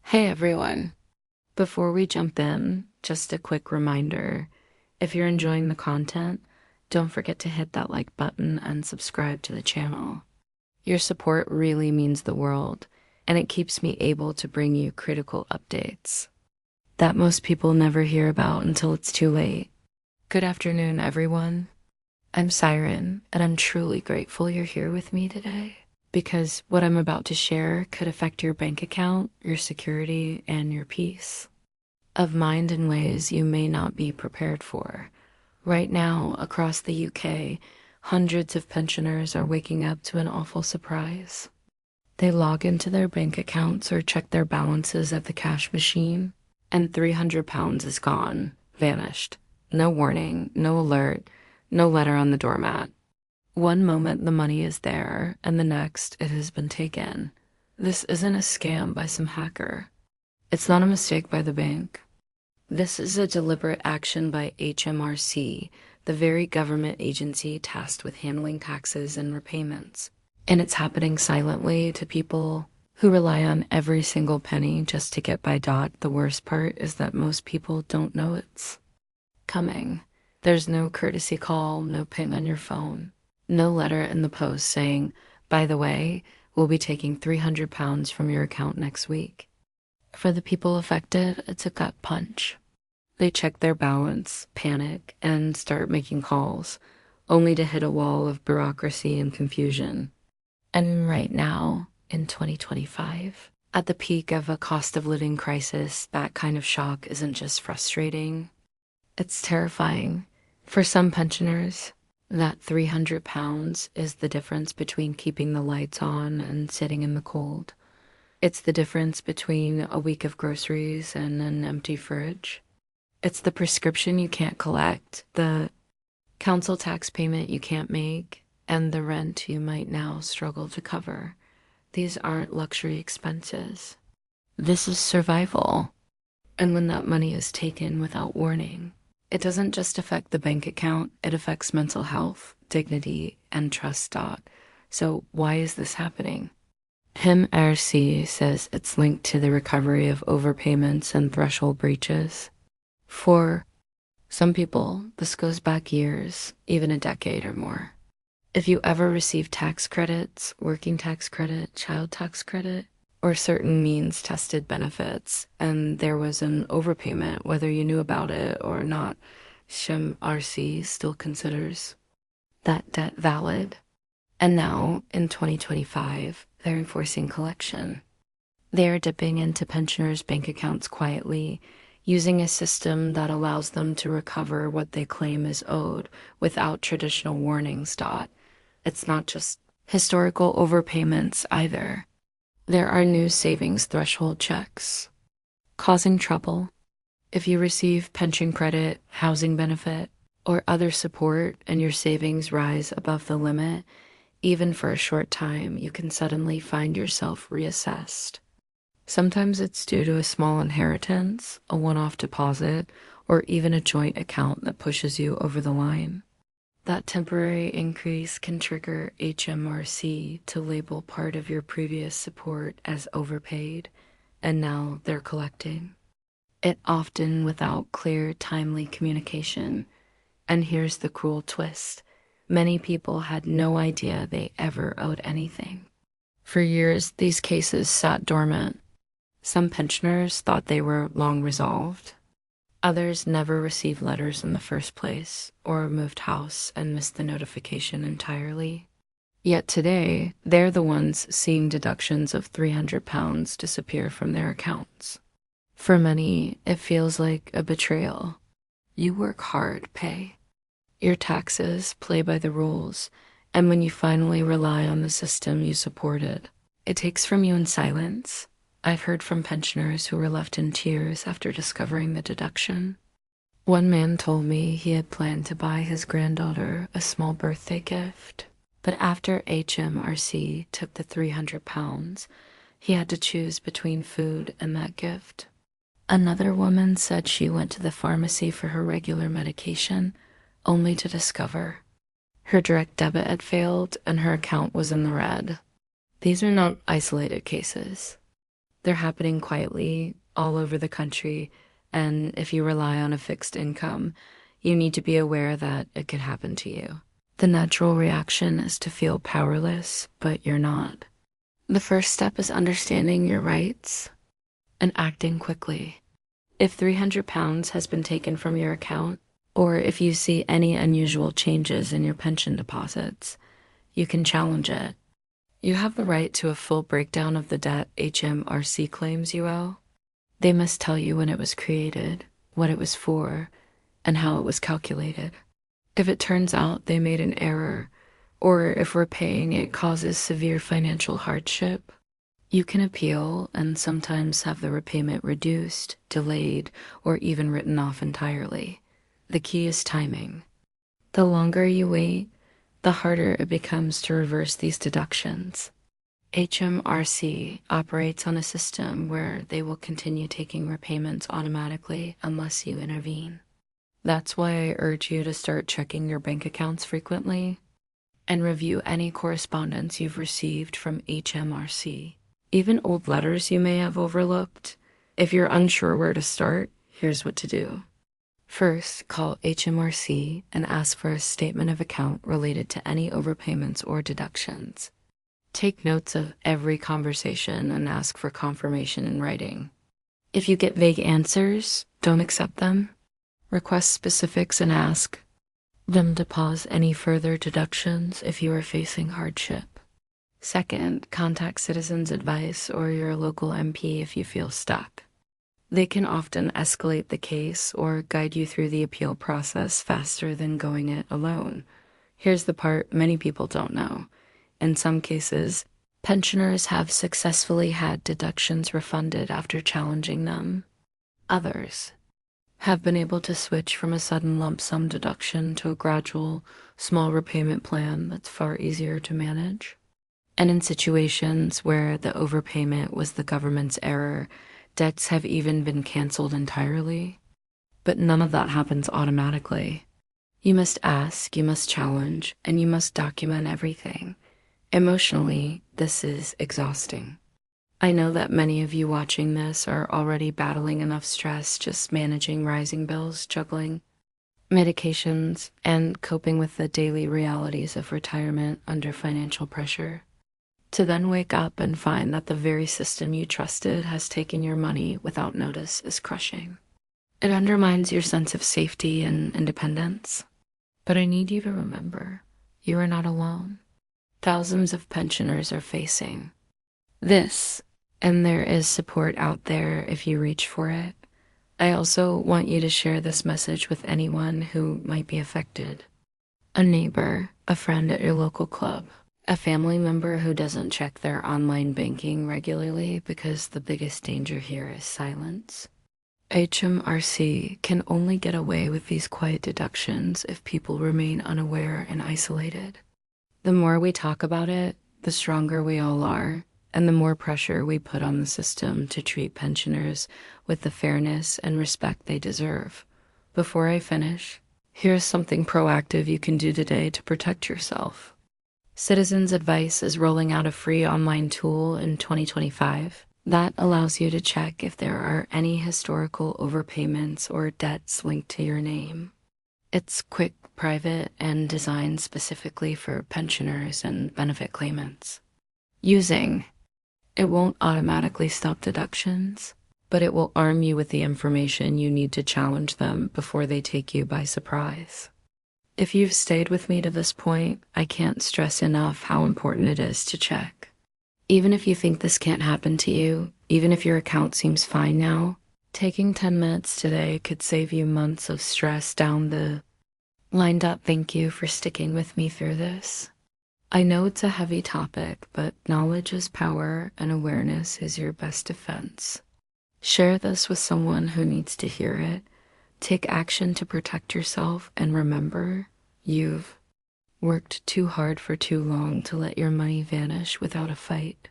Hey everyone. Before we jump in, just a quick reminder. If you're enjoying the content, don't forget to hit that like button and subscribe to the channel. Your support really means the world, and it keeps me able to bring you critical updates that most people never hear about until it's too late. Good afternoon, everyone. I'm Siren, and I'm truly grateful you're here with me today, because what I'm about to share could affect your bank account, your security, and your peace of mind in ways you may not be prepared for. Right now, across the UK, hundreds of pensioners are waking up to an awful surprise. They log into their bank accounts or check their balances at the cash machine, and £300 is gone, vanished. No warning, no alert, no letter on the doormat. One moment the money is there, and the next it has been taken. This isn't a scam by some hacker. It's not a mistake by the bank. This is a deliberate action by HMRC, the very government agency tasked with handling taxes and repayments. And it's happening silently to people who rely on every single penny just to get by. The worst part is that most people don't know it's coming. There's no courtesy call, no ping on your phone. No letter in the post saying, by the way, we'll be taking £300 from your account next week. For the people affected, it's a gut punch. They check their balance, panic, and start making calls, only to hit a wall of bureaucracy and confusion. And right now, in 2025, at the peak of a cost of living crisis, that kind of shock isn't just frustrating, it's terrifying. For some pensioners, that £300 is the difference between keeping the lights on and sitting in the cold. It's the difference between a week of groceries and an empty fridge. It's the prescription you can't collect, the council tax payment you can't make, and the rent you might now struggle to cover. These aren't luxury expenses. This is survival. And when that money is taken without warning, it doesn't just affect the bank account, it affects mental health, dignity, and trust. So why is this happening? HMRC says it's linked to the recovery of overpayments and threshold breaches. For some people, this goes back years, even a decade or more. If you ever received tax credits, working tax credit, child tax credit, or certain means-tested benefits, and there was an overpayment, whether you knew about it or not, HMRC still considers that debt valid. And now, in 2025, they're enforcing collection. They are dipping into pensioners' bank accounts quietly, using a system that allows them to recover what they claim is owed without traditional warnings. It's not just historical overpayments either. There are new savings threshold checks, causing trouble. If you receive pension credit, housing benefit, or other support and your savings rise above the limit, even for a short time, you can suddenly find yourself reassessed. Sometimes it's due to a small inheritance, a one-off deposit, or even a joint account that pushes you over the line. That temporary increase can trigger HMRC to label part of your previous support as overpaid, and now they're collecting it, often without clear, timely communication. And here's the cruel twist. Many people had no idea they ever owed anything. For years, these cases sat dormant. Some pensioners thought they were long resolved. Others never received letters in the first place, or moved house and missed the notification entirely. Yet today, they're the ones seeing deductions of £300 disappear from their accounts. For many, it feels like a betrayal. You work hard, pay. Your taxes, play by the rules, and when you finally rely on the system you supported, it takes from you in silence. I've heard from pensioners who were left in tears after discovering the deduction. One man told me he had planned to buy his granddaughter a small birthday gift, but after HMRC took the £300, he had to choose between food and that gift. Another woman said she went to the pharmacy for her regular medication, only to discover her direct debit had failed and her account was in the red. These are not isolated cases. They're happening quietly all over the country, and if you rely on a fixed income, you need to be aware that it could happen to you. The natural reaction is to feel powerless, but you're not. The first step is understanding your rights and acting quickly. If £300 has been taken from your account, or if you see any unusual changes in your pension deposits, you can challenge it. You have the right to a full breakdown of the debt HMRC claims you owe. They must tell you when it was created, what it was for, and how it was calculated. If it turns out they made an error, or if repaying it causes severe financial hardship, you can appeal and sometimes have the repayment reduced, delayed, or even written off entirely. The key is timing. The longer you wait, the harder it becomes to reverse these deductions. HMRC operates on a system where they will continue taking repayments automatically unless you intervene. That's why I urge you to start checking your bank accounts frequently and review any correspondence you've received from HMRC. Even old letters you may have overlooked. If you're unsure where to start, here's what to do. First, call HMRC and ask for a statement of account related to any overpayments or deductions. Take notes of every conversation and ask for confirmation in writing. If you get vague answers, don't accept them. Request specifics and ask them to pause any further deductions if you are facing hardship. Second, contact Citizens Advice or your local MP if you feel stuck. They can often escalate the case or guide you through the appeal process faster than going it alone. Here's the part many people don't know. In some cases, pensioners have successfully had deductions refunded after challenging them. Others have been able to switch from a sudden lump sum deduction to a gradual, small repayment plan that's far easier to manage. And in situations where the overpayment was the government's error, debts have even been canceled entirely. But none of that happens automatically. You must ask, you must challenge, and you must document everything. Emotionally, this is exhausting. I know that many of you watching this are already battling enough stress just managing rising bills, juggling medications, and coping with the daily realities of retirement under financial pressure. To then wake up and find that the very system you trusted has taken your money without notice is crushing. It undermines your sense of safety and independence. But I need you to remember, you are not alone. Thousands of pensioners are facing this, and there is support out there if you reach for it. I also want you to share this message with anyone who might be affected. A neighbor, a friend at your local club, a family member who doesn't check their online banking regularly because the biggest danger here is silence. HMRC can only get away with these quiet deductions if people remain unaware and isolated. The more we talk about it, the stronger we all are, and the more pressure we put on the system to treat pensioners with the fairness and respect they deserve. Before I finish, here's something proactive you can do today to protect yourself. Citizens Advice is rolling out a free online tool in 2025 that allows you to check if there are any historical overpayments or debts linked to your name. It's quick, private, and designed specifically for pensioners and benefit claimants. It won't automatically stop deductions, but it will arm you with the information you need to challenge them before they take you by surprise. If you've stayed with me to this point, I can't stress enough how important it is to check. Even if you think this can't happen to you, even if your account seems fine now, taking 10 minutes today could save you months of stress down the line. Thank you for sticking with me through this. I know it's a heavy topic, but knowledge is power and awareness is your best defense. Share this with someone who needs to hear it. Take action to protect yourself, and remember, you've worked too hard for too long to let your money vanish without a fight.